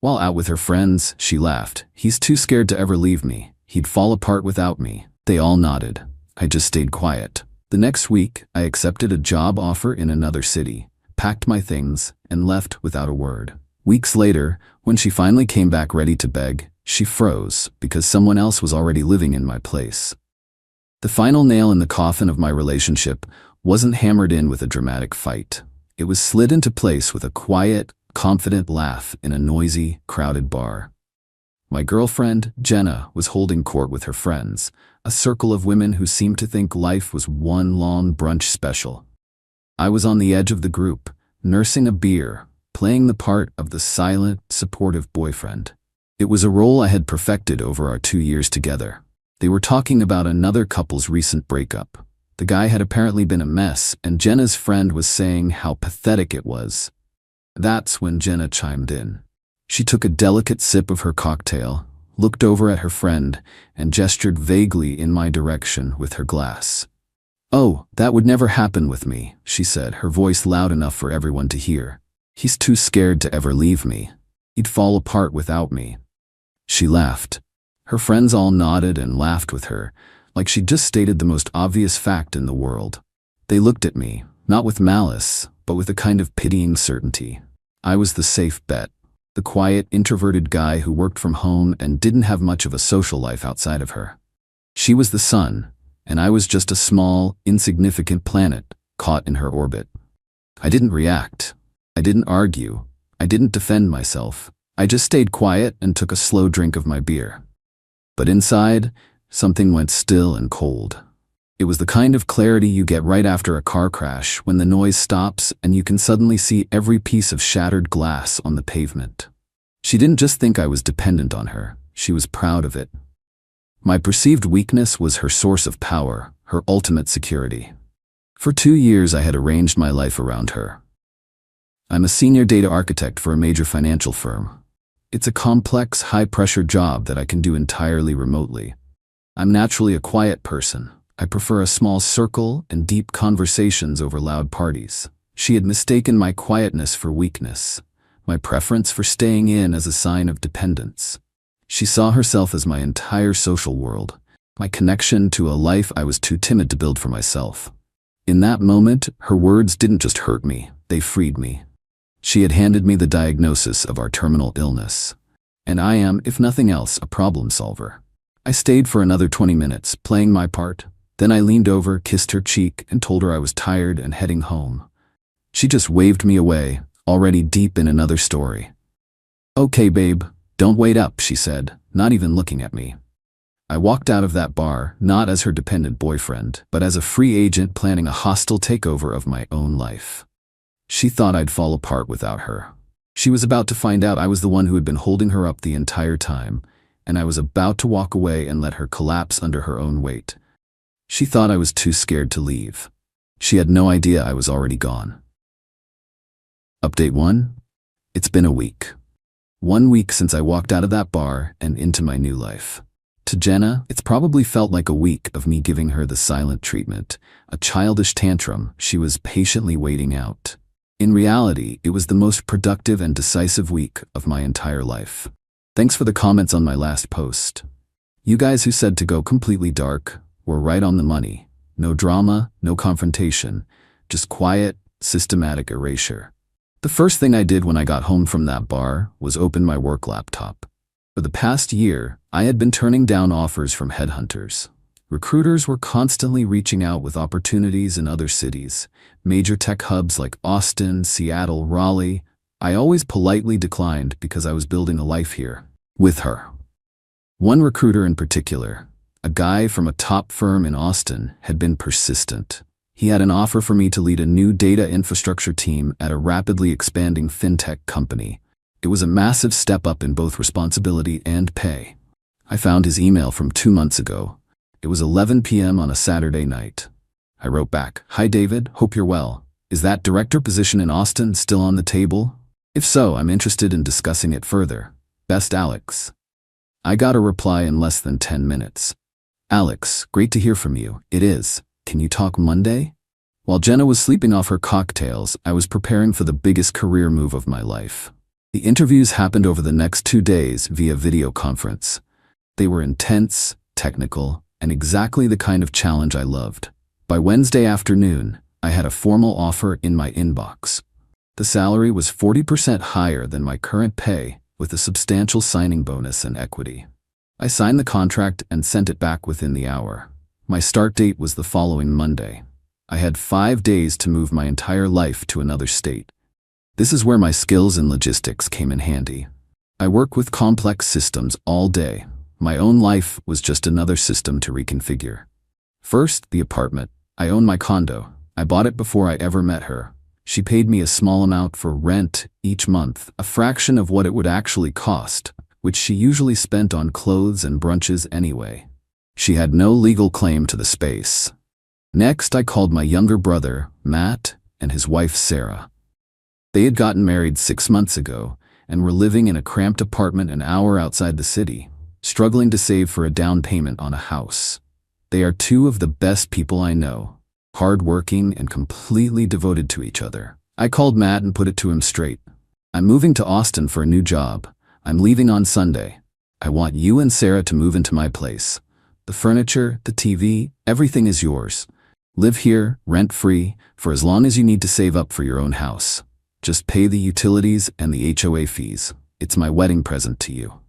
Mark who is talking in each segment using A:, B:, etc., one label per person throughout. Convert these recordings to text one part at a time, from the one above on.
A: While out with her friends, she laughed. He's too scared to ever leave me. He'd fall apart without me. They all nodded. I just stayed quiet. The next week, I accepted a job offer in another city, packed my things, and left without a word. Weeks later, when she finally came back ready to beg, she froze because someone else was already living in my place. The final nail in the coffin of my relationship wasn't hammered in with a dramatic fight. It was slid into place with a quiet, confident laugh in a noisy, crowded bar. My girlfriend, Jenna, was holding court with her friends, a circle of women who seemed to think life was one long brunch special. I was on the edge of the group, nursing a beer, playing the part of the silent, supportive boyfriend. It was a role I had perfected over our 2 years together. They were talking about another couple's recent breakup. The guy had apparently been a mess, and Jenna's friend was saying how pathetic it was. That's when Jenna chimed in. She took a delicate sip of her cocktail, looked over at her friend, and gestured vaguely in my direction with her glass. "Oh, that would never happen with me," she said, her voice loud enough for everyone to hear. "He's too scared to ever leave me. He'd fall apart without me." She laughed. Her friends all nodded and laughed with her, like she'd just stated the most obvious fact in the world. They looked at me, not with malice, but with a kind of pitying certainty. I was the safe bet, the quiet, introverted guy who worked from home and didn't have much of a social life outside of her. She was the sun, and I was just a small, insignificant planet caught in her orbit. I didn't react. I didn't argue. I didn't defend myself. I just stayed quiet and took a slow drink of my beer. But inside, something went still and cold. It was the kind of clarity you get right after a car crash when the noise stops and you can suddenly see every piece of shattered glass on the pavement. She didn't just think I was dependent on her, she was proud of it. My perceived weakness was her source of power, her ultimate security. For 2 years I had arranged my life around her. I'm a senior data architect for a major financial firm. It's a complex, high-pressure job that I can do entirely remotely. I'm naturally a quiet person. I prefer a small circle and deep conversations over loud parties. She had mistaken my quietness for weakness, my preference for staying in as a sign of dependence. She saw herself as my entire social world, my connection to a life I was too timid to build for myself. In that moment, her words didn't just hurt me, they freed me. She had handed me the diagnosis of our terminal illness. And I am, if nothing else, a problem solver. I stayed for another 20 minutes, playing my part. Then I leaned over, kissed her cheek, and told her I was tired and heading home. She just waved me away, already deep in another story. "Okay, babe, don't wait up," she said, not even looking at me. I walked out of that bar, not as her dependent boyfriend, but as a free agent planning a hostile takeover of my own life. She thought I'd fall apart without her. She was about to find out I was the one who had been holding her up the entire time, and I was about to walk away and let her collapse under her own weight. She thought I was too scared to leave. She had no idea I was already gone. Update 1. It's been a week. 1 week since I walked out of that bar and into my new life. To Jenna, it's probably felt like a week of me giving her the silent treatment, a childish tantrum she was patiently waiting out. In reality, it was the most productive and decisive week of my entire life. Thanks for the comments on my last post. You guys who said to go completely dark were right on the money. No drama, no confrontation, just quiet, systematic erasure. The first thing I did when I got home from that bar was open my work laptop. For the past year, I had been turning down offers from headhunters. Recruiters were constantly reaching out with opportunities in other cities, major tech hubs like Austin, Seattle, Raleigh. I always politely declined because I was building a life here, with her. One recruiter in particular, a guy from a top firm in Austin, had been persistent. He had an offer for me to lead a new data infrastructure team at a rapidly expanding fintech company. It was a massive step up in both responsibility and pay. I found his email from 2 months ago. It was 11 p.m. on a Saturday night. I wrote back, "Hi David, hope you're well. Is that director position in Austin still on the table? If so, I'm interested in discussing it further. Best, Alex." I got a reply in less than 10 minutes. "Alex, great to hear from you. It is. Can you talk Monday?" While Jenna was sleeping off her cocktails, I was preparing for the biggest career move of my life. The interviews happened over the next 2 days via video conference. They were intense, technical, and exactly the kind of challenge I loved. By Wednesday afternoon, I had a formal offer in my inbox. The salary was 40% higher than my current pay, with a substantial signing bonus and equity. I signed the contract and sent it back within the hour. My start date was the following Monday. I had 5 days to move my entire life to another state. This is where my skills in logistics came in handy. I work with complex systems all day. My own life was just another system to reconfigure. First, the apartment. I own my condo. I bought it before I ever met her. She paid me a small amount for rent each month, a fraction of what it would actually cost, which she usually spent on clothes and brunches anyway. She had no legal claim to the space. Next, I called my younger brother, Matt, and his wife, Sarah. They had gotten married 6 months ago and were living in a cramped apartment an hour outside the city, struggling to save for a down payment on a house. They are 2 of the best people I know, hardworking and completely devoted to each other. I called Matt and put it to him straight. I'm moving to Austin for a new job. I'm leaving on Sunday. I want you and Sarah to move into my place. The furniture, the TV, everything is yours. Live here, rent-free, for as long as you need to save up for your own house. Just pay the utilities and the HOA fees. It's my wedding present to you.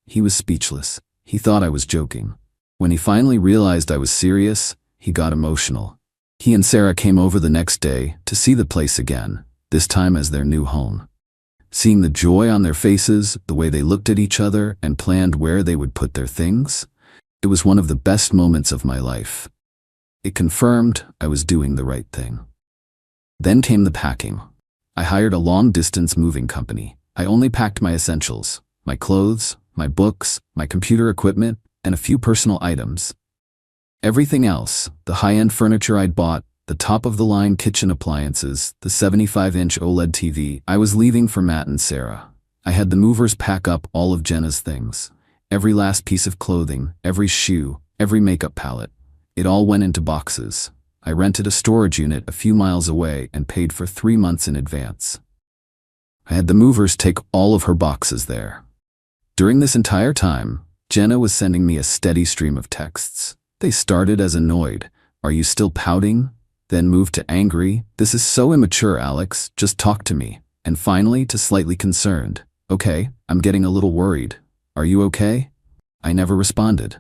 A: He was speechless. He thought I was joking. When he finally realized I was serious, he got emotional. He and Sarah came over the next day to see the place again, this time as their new home. Seeing the joy on their faces, the way they looked at each other and planned where they would put their things, it was one of the best moments of my life. It confirmed I was doing the right thing. Then came the packing. I hired a long-distance moving company. I only packed my essentials, my clothes, my books, my computer equipment, and a few personal items. Everything else, the high-end furniture I'd bought, the top-of-the-line kitchen appliances, the 75-inch OLED TV, I was leaving for Matt and Sarah. I had the movers pack up all of Jenna's things. Every last piece of clothing, every shoe, every makeup palette. It all went into boxes. I rented a storage unit a few miles away and paid for 3 months in advance. I had the movers take all of her boxes there. During this entire time, Jenna was sending me a steady stream of texts. They started as annoyed. Are you still pouting? Then moved to angry. This is so immature, Alex. Just talk to me. And finally to slightly concerned. Okay, I'm getting a little worried. Are you okay? I never responded.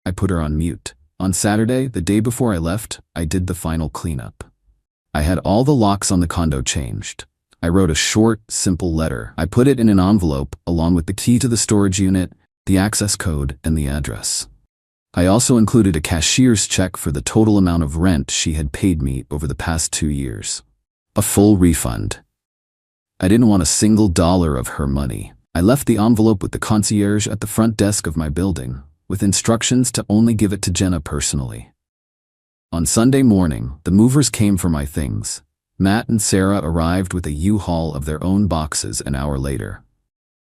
A: I put her on mute. On Saturday, the day before I left, I did the final cleanup. I had all the locks on the condo changed. I wrote a short, simple letter. I put it in an envelope along with the key to the storage unit, the access code, and the address. I also included a cashier's check for the total amount of rent she had paid me over the past 2 years. A full refund. I didn't want a single dollar of her money. I left the envelope with the concierge at the front desk of my building, with instructions to only give it to Jenna personally. On Sunday morning, the movers came for my things. Matt and Sarah arrived with a U-Haul of their own boxes an hour later.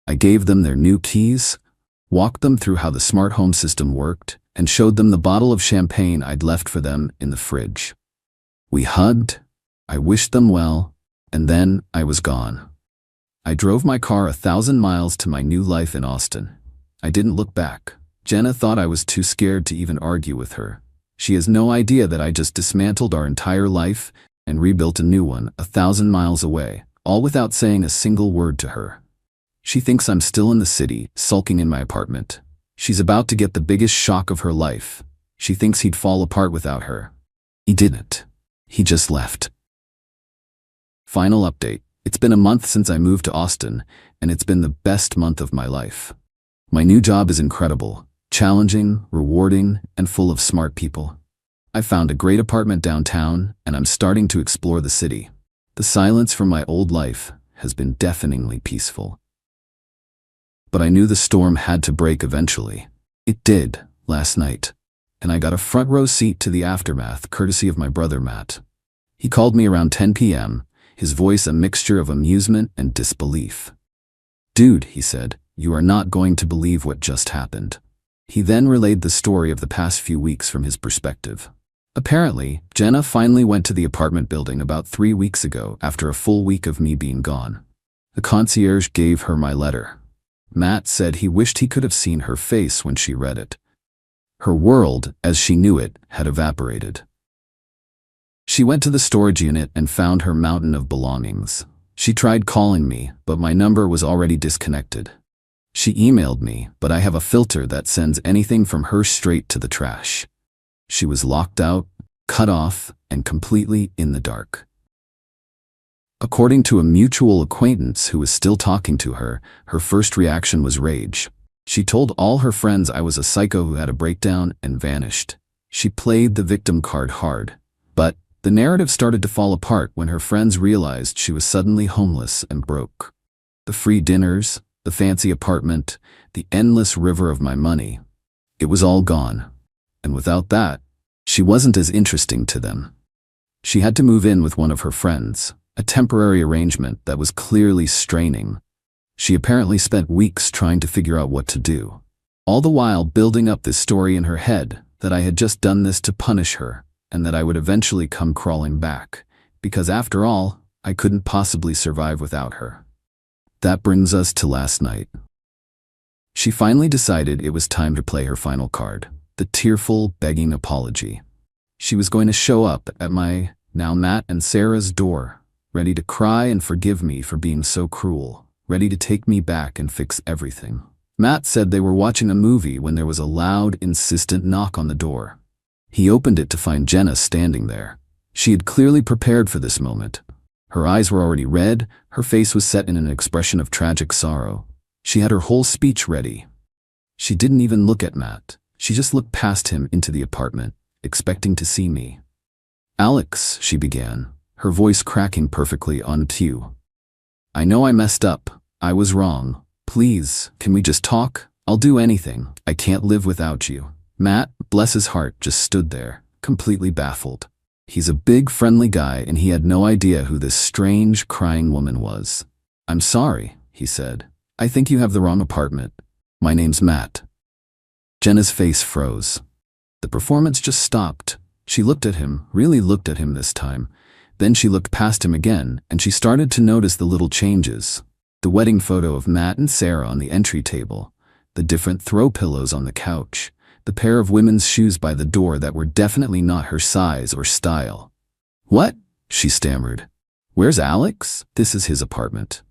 A: I gave them their new keys, walked them through how the smart home system worked, and showed them the bottle of champagne I'd left for them in the fridge. We hugged, I wished them well, and then I was gone. I drove my car 1,000 miles to my new life in Austin. I didn't look back. Jenna thought I was too scared to even argue with her. She has no idea that I just dismantled our entire life and rebuilt a new one 1,000 miles away, all without saying a single word to her. She thinks I'm still in the city, sulking in my apartment. She's about to get the biggest shock of her life. She thinks he'd fall apart without her. He didn't. He just left. Final update. It's been a month since I moved to Austin, and it's been the best month of my life. My new job is incredible, challenging, rewarding, and full of smart people. I found a great apartment downtown, and I'm starting to explore the city. The silence from my old life has been deafeningly peaceful. But I knew the storm had to break eventually. It did, last night, and I got a front row seat to the aftermath courtesy of my brother Matt. He called me around 10 p.m., his voice a mixture of amusement and disbelief. "Dude," he said, "you are not going to believe what just happened." He then relayed the story of the past few weeks from his perspective. Apparently, Jenna finally went to the apartment building about 3 weeks ago after a full week of me being gone. The concierge gave her my letter. Matt said he wished he could have seen her face when she read it. Her world, as she knew it, had evaporated. She went to the storage unit and found her mountain of belongings. She tried calling me, but my number was already disconnected. She emailed me, but I have a filter that sends anything from her straight to the trash. She was locked out, cut off, and completely in the dark. According to a mutual acquaintance who was still talking to her, her first reaction was rage. She told all her friends I was a psycho who had a breakdown and vanished. She played the victim card hard. But the narrative started to fall apart when her friends realized she was suddenly homeless and broke. The free dinners, the fancy apartment, the endless river of my money. It was all gone. And without that, she wasn't as interesting to them. She had to move in with one of her friends, a temporary arrangement that was clearly straining. She apparently spent weeks trying to figure out what to do, all the while building up this story in her head that I had just done this to punish her and that I would eventually come crawling back, because after all, I couldn't possibly survive without her. That brings us to last night. She finally decided it was time to play her final card, the tearful, begging apology. She was going to show up at my, now Matt and Sarah's door, ready to cry and forgive me for being so cruel, ready to take me back and fix everything. Matt said they were watching a movie when there was a loud, insistent knock on the door. He opened it to find Jenna standing there. She had clearly prepared for this moment. Her eyes were already red, her face was set in an expression of tragic sorrow. She had her whole speech ready. She didn't even look at Matt. She just looked past him into the apartment, expecting to see me. "Alex," she began, her voice cracking perfectly on cue. "I know I messed up. I was wrong. Please, can we just talk? I'll do anything. I can't live without you." Matt, bless his heart, just stood there, completely baffled. He's a big, friendly guy, and he had no idea who this strange, crying woman was. "I'm sorry," he said. "I think you have the wrong apartment. My name's Matt." Jenna's face froze. The performance just stopped. She looked at him, really looked at him this time. Then she looked past him again, and she started to notice the little changes. The wedding photo of Matt and Sarah on the entry table, the different throw pillows on the couch, the pair of women's shoes by the door that were definitely not her size or style. "What?" she stammered. "Where's Alex?" "This is his apartment."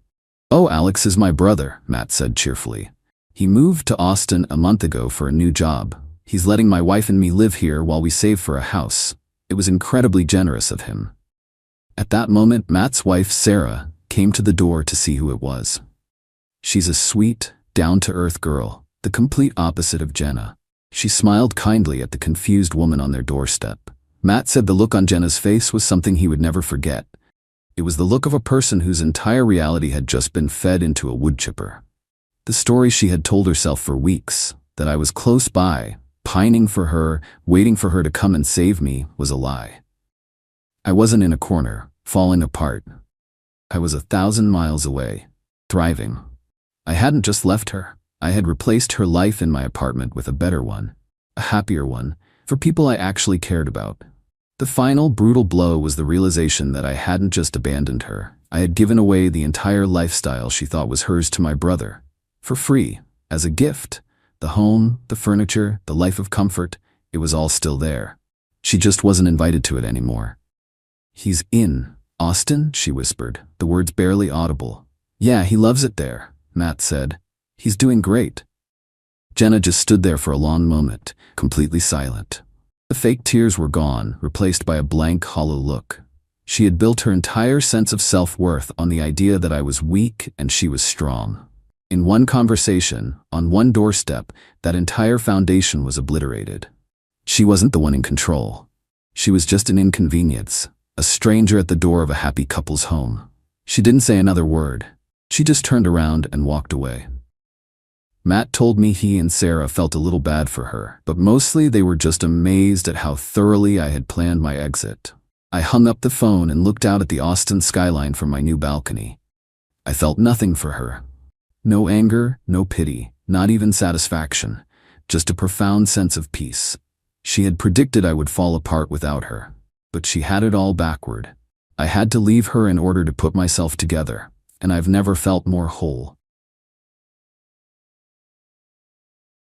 A: "Oh, Alex is my brother," Matt said cheerfully. "He moved to Austin a month ago for a new job. He's letting my wife and me live here while we save for a house. It was incredibly generous of him." At that moment, Matt's wife, Sarah, came to the door to see who it was. She's a sweet, down-to-earth girl, the complete opposite of Jenna. She smiled kindly at the confused woman on their doorstep. Matt said the look on Jenna's face was something he would never forget. It was the look of a person whose entire reality had just been fed into a wood chipper. The story she had told herself for weeks, that I was close by, pining for her, waiting for her to come and save me, was a lie. I wasn't in a corner, falling apart. I was 1,000 miles away, thriving. I hadn't just left her. I had replaced her life in my apartment with a better one, a happier one, for people I actually cared about. The final brutal blow was the realization that I hadn't just abandoned her. I had given away the entire lifestyle she thought was hers to my brother, for free, as a gift. The home, the furniture, the life of comfort, it was all still there. She just wasn't invited to it anymore. "He's in Austin?" she whispered, the words barely audible. "Yeah, he loves it there," Matt said. "He's doing great." Jenna just stood there for a long moment, completely silent. The fake tears were gone, replaced by a blank, hollow look. She had built her entire sense of self-worth on the idea that I was weak and she was strong. In one conversation, on one doorstep, that entire foundation was obliterated. She wasn't the one in control. She was just an inconvenience, a stranger at the door of a happy couple's home. She didn't say another word. She just turned around and walked away. Matt told me he and Sarah felt a little bad for her, but mostly they were just amazed at how thoroughly I had planned my exit. I hung up the phone and looked out at the Austin skyline from my new balcony. I felt nothing for her. No anger, no pity, not even satisfaction, just a profound sense of peace. She had predicted I would fall apart without her, but she had it all backward. I had to leave her in order to put myself together. and I've never felt more whole.